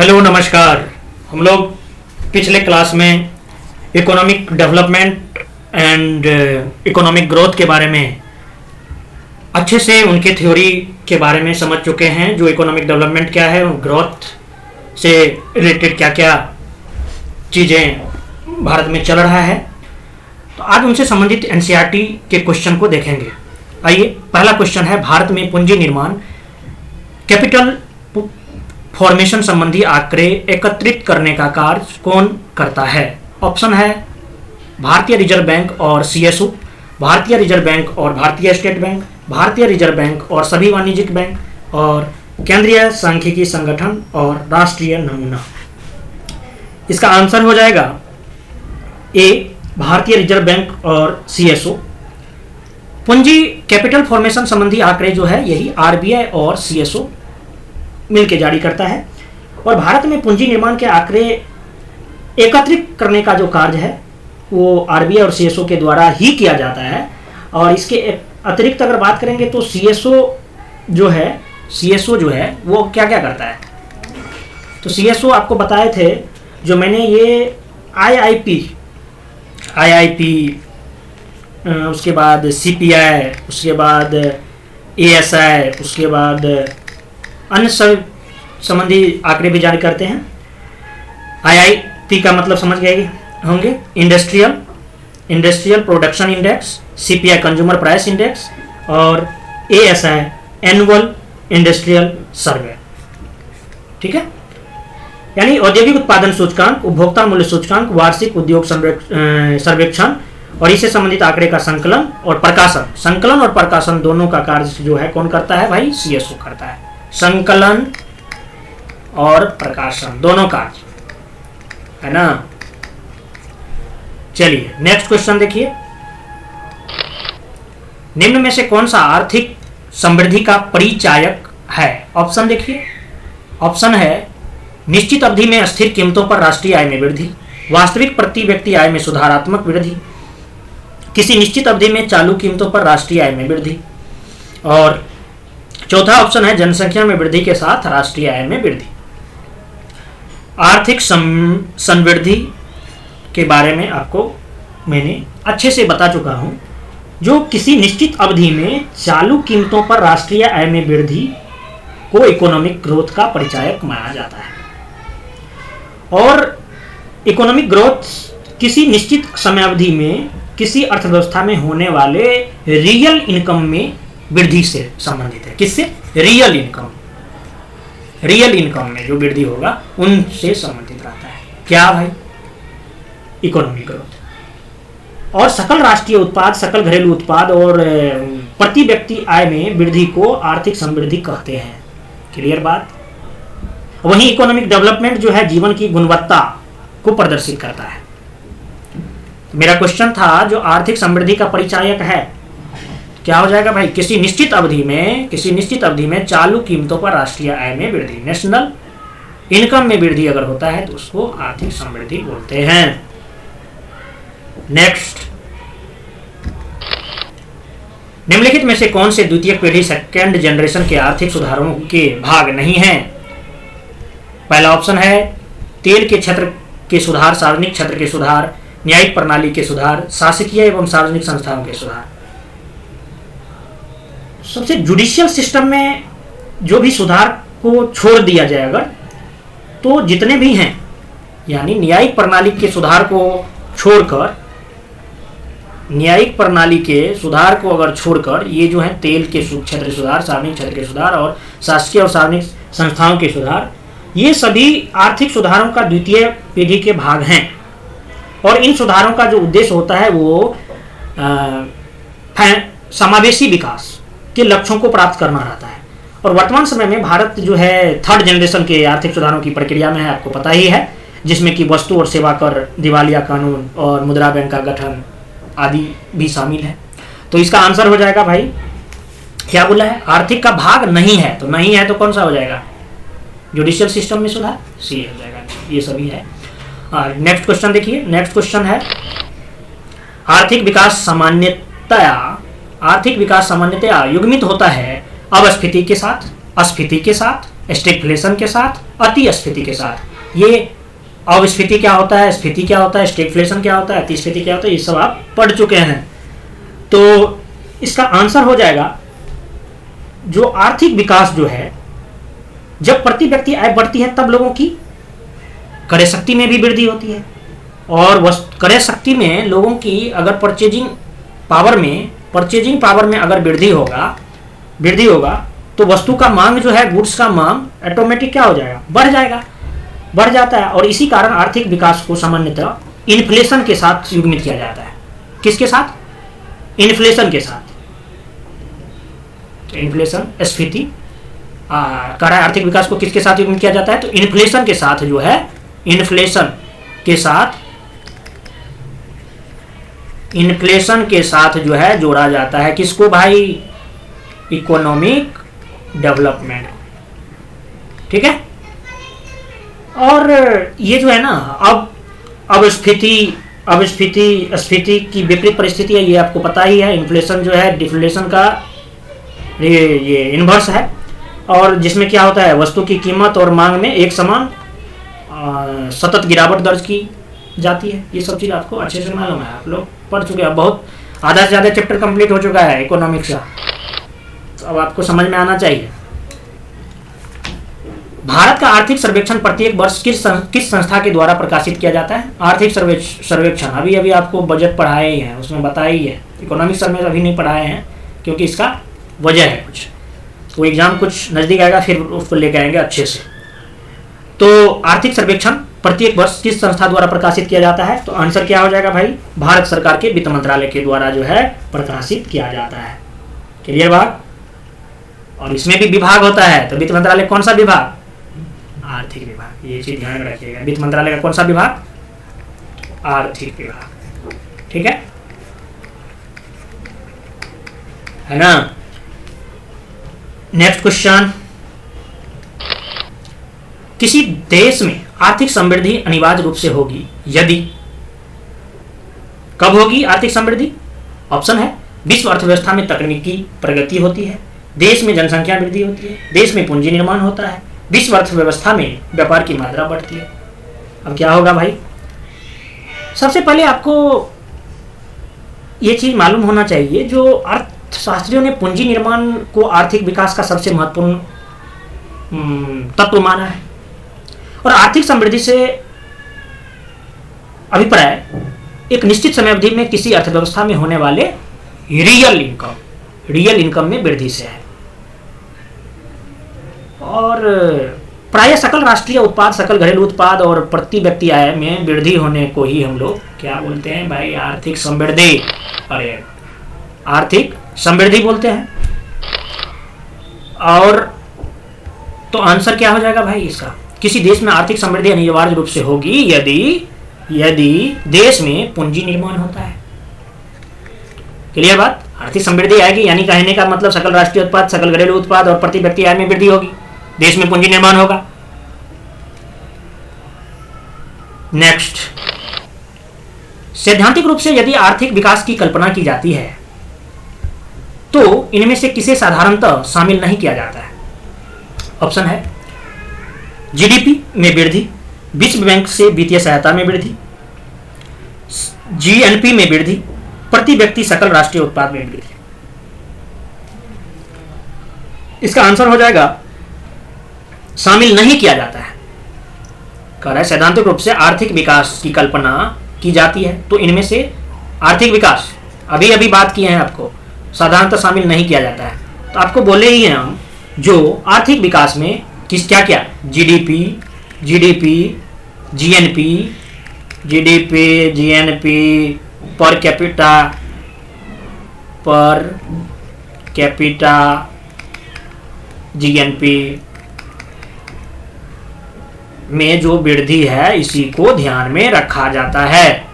Hello नमस्कार। हम लोग पिछले क्लास में economic development and economic growth के बारे में अच्छे से उनके थ्योरी के बारे में समझ चुके हैं। जो इकोनॉमिक डेवलपमेंट क्या है, ग्रोथ से रिलेटेड क्या क्या चीज़ें भारत में चल रहा है। तो आज उनसे संबंधित एनसीईआरटी के क्वेश्चन को देखेंगे। आइए, पहला क्वेश्चन है, भारत में पूंजी निर्माण कैपिटल फॉर्मेशन संबंधी आंकड़े एकत्रित करने का कार्य कौन करता है? ऑप्शन है भारतीय रिजर्व बैंक और सीएसओ, भारतीय रिजर्व बैंक और भारतीय स्टेट बैंक, भारतीय रिजर्व बैंक और सभी वाणिज्यिक बैंक, और केंद्रीय सांख्यिकी संगठन और राष्ट्रीय नमूना। इसका आंसर हो जाएगा ए, भारतीय रिजर्व बैंक और सीएसओ। पूंजी कैपिटल फॉर्मेशन संबंधी आंकड़े जो है यही आरबीआई और सीएसओ मिलकर जारी करता है। और भारत में पूंजी निर्माण के आंकड़े एकत्रित करने का जो कार्य है वो आरबीआई और सीएसओ के द्वारा ही किया जाता है। और इसके अतिरिक्त अगर बात करेंगे तो सीएसओ जो है वो क्या क्या करता है। तो सीएसओ आपको बताए थे, जो मैंने ये आईआईपी उसके बाद सीपीआई, उसके बाद एएसआई, उसके बाद अन्य सब संबंधी आंकड़े भी जारी करते हैं। आईआईपी का मतलब समझ गए होंगे, industrial production index, CPI consumer price index, और एएसआई एनुअल इंडस्ट्रियल सर्वे। ठीक है, यानी औद्योगिक उत्पादन सूचकांक, उपभोक्ता मूल्य सूचकांक, वार्षिक उद्योग सर्वेक्षण और इससे संबंधित आंकड़े का संकलन और प्रकाशन दोनों का कार्य जो है कौन करता है भाई? सीएसओ करता है। संकलन और प्रकाशन दोनों कार्य है ना। चलिए नेक्स्ट क्वेश्चन देखिए, निम्न में से कौन सा आर्थिक समृद्धि का परिचायक है? ऑप्शन देखिए। ऑप्शन है निश्चित अवधि में स्थिर कीमतों पर राष्ट्रीय आय में वृद्धि, वास्तविक प्रति व्यक्ति आय में सुधारात्मक वृद्धि, किसी निश्चित अवधि में चालू कीमतों पर राष्ट्रीय आय में वृद्धि, और चौथा ऑप्शन है जनसंख्या में वृद्धि के साथ राष्ट्रीय आय में वृद्धि। आर्थिक समृद्धि के बारे में आपको मैंने अच्छे से बता चुका हूं। जो किसी निश्चित अवधि में चालू कीमतों पर राष्ट्रीय आय में वृद्धि को इकोनॉमिक ग्रोथ का परिचायक माना जाता है। और इकोनॉमिक ग्रोथ किसी निश्चित समयावधि में किसी अर्थव्यवस्था में होने वाले रियल इनकम में वृद्धि से संबंधित है। किससे? रियल इनकम में जो वृद्धि होगा उनसे संबंधित रहता है। क्या भाई? Economic growth. और सकल राष्ट्रीय उत्पाद, सकल घरेलू उत्पाद और प्रति व्यक्ति आय में वृद्धि को आर्थिक समृद्धि कहते हैं। क्लियर बात? वहीं इकोनॉमिक डेवलपमेंट जो है जीवन की गुणवत्ता को प्रदर्शित करता है। मेरा क्वेश्चन था जो आर्थिक समृद्धि का परिचायक है क्या हो जाएगा भाई? किसी निश्चित अवधि में चालू कीमतों पर राष्ट्रीय आय में वृद्धि, नेशनल इनकम में वृद्धि अगर होता है तो उसको आर्थिक समृद्धि बोलते हैं। नेक्स्ट, निम्नलिखित में से कौन से द्वितीय पीढ़ी सेकेंड जनरेशन के आर्थिक सुधारों के भाग नहीं है? पहला ऑप्शन है तेल के क्षेत्र के सुधार, सार्वजनिक क्षेत्र के सुधार, न्यायिक प्रणाली के सुधार, शासकीय एवं सार्वजनिक संस्थाओं के सुधार। सबसे जुडिशियल सिस्टम में जो भी सुधार को छोड़ दिया जाए अगर, तो जितने भी हैं, यानी न्यायिक प्रणाली के सुधार को छोड़कर ये जो है तेल के क्षेत्र के सुधार, सार्वजनिक क्षेत्र के सुधार और शासकीय और सार्वजनिक संस्थाओं के सुधार, ये सभी आर्थिक सुधारों का द्वितीय पीढ़ी के भाग हैं। और इन सुधारों का जो उद्देश्य होता है वो समावेशी विकास के लक्ष्यों को प्राप्त करना रहता है। और वर्तमान समय में भारत जो है थर्ड जनरेशन के आर्थिक सुधारों की प्रक्रिया में है, आपको पता ही है, जिसमें कि वस्तु और सेवा कर, दिवालिया कानून और मुद्रा बैंक का गठन आदि भी शामिल है। तो इसका आंसर हो जाएगा भाई, क्या बोला है? आर्थिक का भाग नहीं है। तो नहीं है तो कौन सा हो जाएगा? जुडिशियल सिस्टम में सुधार, सी हो जाएगा। ये सभी है। नेक्स्ट क्वेश्चन देखिए। नेक्स्ट क्वेश्चन है आर्थिक विकास सामान्यतया युग्मित होता है अपस्फीति के साथ, अस्फीति के साथ स्टैगफ्लेशन के साथ, अतिस्फीति के साथ। ये अवस्फीति क्या होता है, स्फीति क्या होता है, स्टैगफ्लेशन क्या होता है, अतिस्फीति क्या होता है, ये सब आप पढ़ चुके हैं। तो इसका आंसर हो जाएगा जो आर्थिक विकास जो है, जब प्रति व्यक्ति आय बढ़ती है तब लोगों की क्रय शक्ति में भी वृद्धि होती है, और क्रय शक्ति में लोगों की अगर परचेजिंग पावर में अगर वृद्धि होगा तो वस्तु का मांग जो है, गुड्स का मांग ऑटोमेटिक क्या हो जाएगा, बढ़ जाता है। और इसी कारण आर्थिक विकास को सामान्यतः इन्फ्लेशन के साथ युग्मित किया जाता है। किसके साथ? इन्फ्लेशन के साथ। तो इन्फ्लेशन, स्फीति कह रहा है आर्थिक विकास को किसके साथ युग्मित किया जाता है, तो इन्फ्लेशन के साथ जो है, इन्फ्लेशन के साथ जो है जोड़ा जाता है। किसको भाई? Economic development. ठीक है। और ये जो है ना, अब स्फीति की विपरीत परिस्थिति है, ये आपको पता ही है। इन्फ्लेशन जो है डिफ्लेशन का ये इन्वर्स है, और जिसमें क्या होता है, वस्तु की कीमत और मांग में एक समान सतत गिरावट दर्ज की जाती है। ये सब चीज़ आपको अच्छे से मालूम है, आप लोग पढ़ चुके हैं। बहुत आधा से ज़्यादा चैप्टर कंप्लीट हो चुका है इकोनॉमिक्स का, तो अब आपको समझ में आना चाहिए। भारत का आर्थिक सर्वेक्षण प्रत्येक वर्ष किस संस्था के द्वारा प्रकाशित किया जाता है? आर्थिक सर्वेक्षण अभी आपको बजट पढ़ाए ही हैं, उसमें बताया ही है। इकोनॉमिक्स में अभी नहीं पढ़ाए हैं क्योंकि इसका वजह है कुछ, तो एग्जाम कुछ नज़दीक आएगा फिर उसको लेके आएंगे अच्छे से। तो आर्थिक सर्वेक्षण प्रत्येक वर्ष किस संस्था द्वारा प्रकाशित किया जाता है? तो आंसर क्या हो जाएगा भाई? भारत सरकार के वित्त मंत्रालय के द्वारा जो है प्रकाशित किया जाता है। क्लियर बात? और इसमें भी विभाग होता है, तो वित्त मंत्रालय कौन सा विभाग? आर्थिक विभाग। ये चीज ध्यान में रखिएगा, वित्त मंत्रालय का कौन सा विभाग? आर्थिक विभाग। ठीक है ना। नेक्स्ट क्वेश्चन, किसी देश में आर्थिक समृद्धि अनिवार्य रूप से होगी यदि, कब होगी आर्थिक समृद्धि? ऑप्शन है, विश्व अर्थव्यवस्था में तकनीकी प्रगति होती है, देश में जनसंख्या वृद्धि होती है, देश में पूंजी निर्माण होता है, विश्व अर्थव्यवस्था में व्यापार की मात्रा बढ़ती है। अब क्या होगा भाई? सबसे पहले आपको ये चीज मालूम होना चाहिए, जो अर्थशास्त्रियों ने पूंजी निर्माण को आर्थिक विकास का सबसे महत्वपूर्ण तत्व माना है। और आर्थिक समृद्धि से अभिप्राय एक निश्चित समय अवधि में किसी अर्थव्यवस्था में होने वाले रियल इनकम में वृद्धि से है। और प्राय सकल राष्ट्रीय उत्पाद, सकल घरेलू उत्पाद और प्रति व्यक्ति आय में वृद्धि होने को ही हम लोग क्या बोलते हैं भाई? आर्थिक समृद्धि। अरे आर्थिक समृद्धि बोलते हैं। और तो आंसर क्या हो जाएगा भाई इसका? किसी देश में आर्थिक समृद्धि अनिवार्य रूप से होगी यदि देश में पूंजी निर्माण होता है। क्लियर बात? आर्थिक समृद्धि आएगी यानी कहने का मतलब सकल राष्ट्रीय उत्पाद, सकल घरेलू उत्पाद और प्रति व्यक्ति आय में वृद्धि होगी, देश में पूंजी निर्माण होगा। नेक्स्ट, सैद्धांतिक रूप से यदि आर्थिक विकास की कल्पना की जाती है तो इनमें से किसे साधारणतः शामिल नहीं किया जाता है? ऑप्शन है, जीडीपी में वृद्धि, विश्व बैंक से वित्तीय सहायता में वृद्धि, जीएनपी में वृद्धि, प्रति व्यक्ति सकल राष्ट्रीय उत्पाद में वृद्धि। इसका आंसर हो जाएगा शामिल नहीं किया जाता है। कह रहा है सैद्धांतिक रूप से आर्थिक विकास की कल्पना की जाती है तो इनमें से आर्थिक विकास अभी बात किए हैं आपको, साधारणतः शामिल नहीं किया जाता है। तो आपको बोले ही हैं हम, जो आर्थिक विकास में किस क्या GDP, GNP, per capita GNP में जो वृद्धि है इसी को ध्यान में रखा जाता है।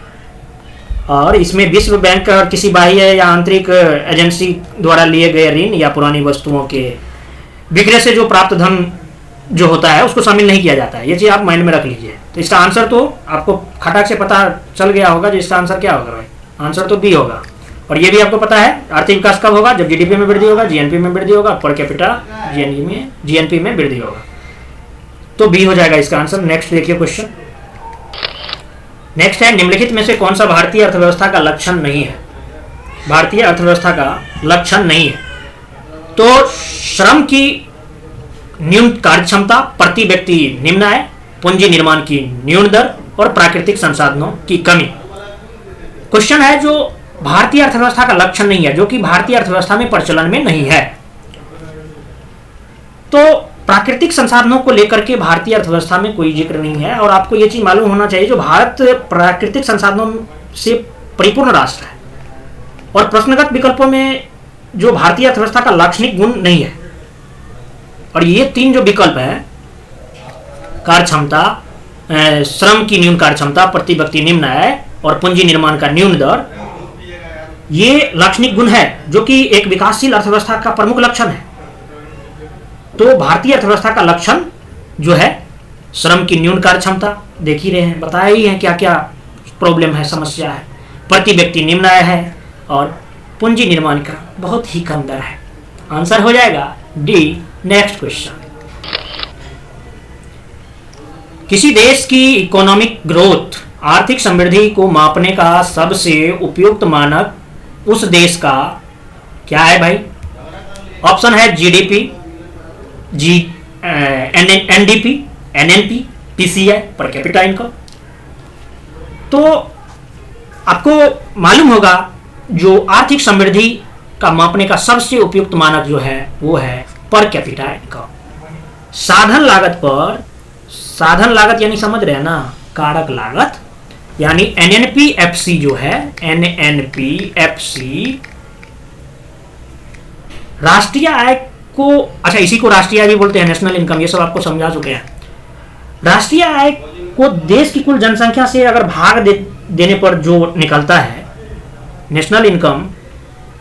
और इसमें विश्व बैंक और किसी बाह्य या आंतरिक एजेंसी द्वारा लिए गए ऋण या पुरानी वस्तुओं के विक्रय से जो प्राप्त धन जो होता है उसको शामिल नहीं किया जाता है। ये चीज़ आप माइंड में रख लीजिए। तो इसका आंसर तो आपको खटाक से पता चल गया होगा, जो इसका आंसर क्या होगा भाई? आंसर तो बी होगा। और ये भी आपको पता है आर्थिक विकास कब होगा? जब जीडीपी में वृद्धि होगा, जीएनपी में वृद्धि होगा, पर कैपिटा जीएनपी में वृद्धि होगा। तो बी हो जाएगा इसका आंसर। नेक्स्ट देखिए क्वेश्चन। नेक्स्ट है, निम्नलिखित में से कौन सा भारतीय अर्थव्यवस्था का लक्षण नहीं है? भारतीय अर्थव्यवस्था का लक्षण नहीं है। तो श्रम की न्यून कार्यक्षमता, प्रति व्यक्ति निम्न आय, पूंजी निर्माण की न्यून दर और प्राकृतिक संसाधनों की कमी। क्वेश्चन है जो भारतीय अर्थव्यवस्था का लक्षण नहीं है, जो कि भारतीय अर्थव्यवस्था में प्रचलन में नहीं है। तो प्राकृतिक संसाधनों को लेकर के भारतीय अर्थव्यवस्था में कोई जिक्र नहीं है। और आपको यह चीज मालूम होना चाहिए, जो भारत प्राकृतिक संसाधनों से परिपूर्ण राष्ट्र है और प्रश्नगत विकल्पों में जो भारतीय अर्थव्यवस्था का लाक्षणिक गुण नहीं है। और ये तीन जो विकल्प है, कार्यक्षमता, श्रम की न्यून कार्यक्षमता, प्रति व्यक्ति निम्न आय और पूंजी निर्माण का न्यून दर, ये लाक्षणिक गुण है जो कि एक विकासशील अर्थव्यवस्था का प्रमुख लक्षण है। तो भारतीय अर्थव्यवस्था का लक्षण जो है श्रम की न्यून कार्यक्षमता, देख ही रहे हैं, बताया ही है क्या क्या प्रॉब्लम है, समस्या है, प्रति व्यक्ति निम्न आय है और पूंजी निर्माण का बहुत ही कम दर है। आंसर हो जाएगा डी। Next question. किसी देश की इकोनॉमिक ग्रोथ, आर्थिक समृद्धि को मापने का सबसे उपयुक्त मानक उस देश का क्या है भाई? ऑप्शन है GDP, NDP, NNP, PCI, per capita income. तो आपको मालूम होगा जो आर्थिक समृद्धि का मापने का सबसे उपयुक्त मानक जो है वो है पर कैपिटा इनकम। साधन लागत यानी समझ रहे हैं ना, कारक लागत, यानी एनएनपीएफसी जो है, एनएनपीएफसी राष्ट्रीय आय को, अच्छा इसी को राष्ट्रीय आय भी बोलते हैं, नेशनल इनकम, ये सब आपको समझा चुके हैं। राष्ट्रीय आय को देश की कुल जनसंख्या से अगर भाग देने पर जो निकलता है, नेशनल इनकम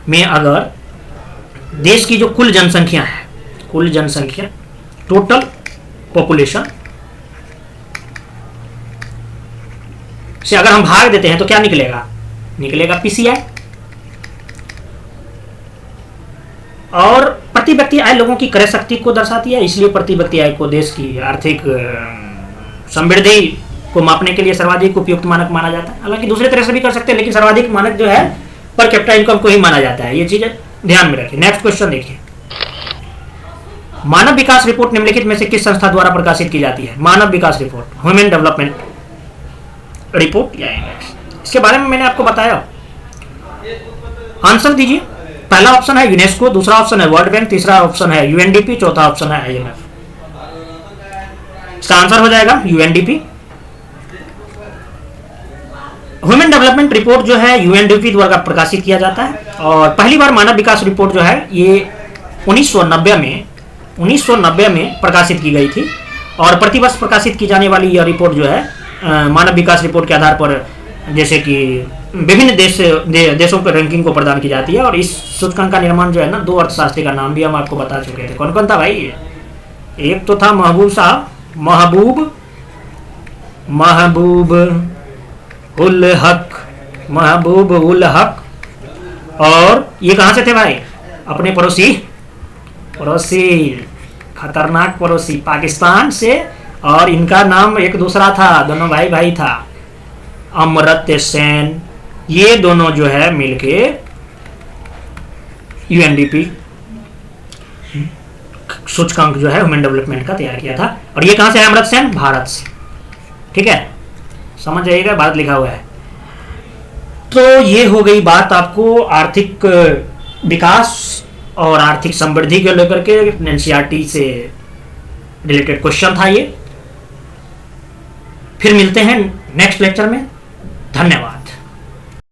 में अगर देश की जो कुल जनसंख्या है, कुल जनसंख्या, टोटल पॉपुलेशन से अगर हम भाग देते हैं तो क्या निकलेगा? निकलेगा पीसीआई। और प्रति व्यक्ति आय लोगों की क्रय शक्ति को दर्शाती है, इसलिए प्रति व्यक्ति आय को देश की आर्थिक समृद्धि को मापने के लिए सर्वाधिक उपयुक्त मानक माना जाता है। हालांकि दूसरे तरह से भी कर सकते हैं, लेकिन सर्वाधिक मानक जो है पर कैपिटा इनकम को ही माना जाता है। ये चीजें ध्यान में रखिए। नेक्स्ट क्वेश्चन देखिए। मानव विकास रिपोर्ट निम्नलिखित में से किस संस्था द्वारा प्रकाशित की जाती है? मानव विकास रिपोर्ट, ह्यूमन डेवलपमेंट रिपोर्ट या इंडेक्स, इसके बारे में मैंने आपको बताया। आंसर दीजिए। पहला ऑप्शन है यूनेस्को, दूसरा ऑप्शन है वर्ल्ड बैंक, तीसरा ऑप्शन है यूएनडीपी, चौथा ऑप्शन है आईएमएफ। इसका आंसर हो जाएगा यूएनडीपी। ह्यूमन डेवलपमेंट रिपोर्ट जो है यूएनडीपी द्वारा प्रकाशित किया जाता है। और पहली बार मानव विकास रिपोर्ट जो है ये 1990 में प्रकाशित की गई थी। और प्रतिवर्ष प्रकाशित की जाने वाली यह रिपोर्ट जो है मानव विकास रिपोर्ट के आधार पर जैसे कि विभिन्न देशों पर रैंकिंग को प्रदान की जाती है। और इस सूचकांक का निर्माण जो है ना, दो अर्थशास्त्री का नाम भी हम आपको बता चुके थे। कौन कौन था भाई? एक तो था महबूब उल हक। और ये कहाँ से थे भाई? अपने पड़ोसी खतरनाक पड़ोसी पाकिस्तान से। और इनका नाम एक दूसरा था, दोनों भाई था, अमर्त्य सेन। ये दोनों जो है मिलके यूएनडीपी सूचकांक जो है ह्यूमन डेवलपमेंट का तैयार किया था। और ये कहां से है? अमर्त्य सेन, भारत से। ठीक है, समझ जाइएगा, भारत लिखा हुआ है। तो ये हो गई बात आपको आर्थिक विकास और आर्थिक समृद्धि को लेकर के, एनसीईआरटी से रिलेटेड क्वेश्चन था ये। फिर मिलते हैं नेक्स्ट लेक्चर में। धन्यवाद।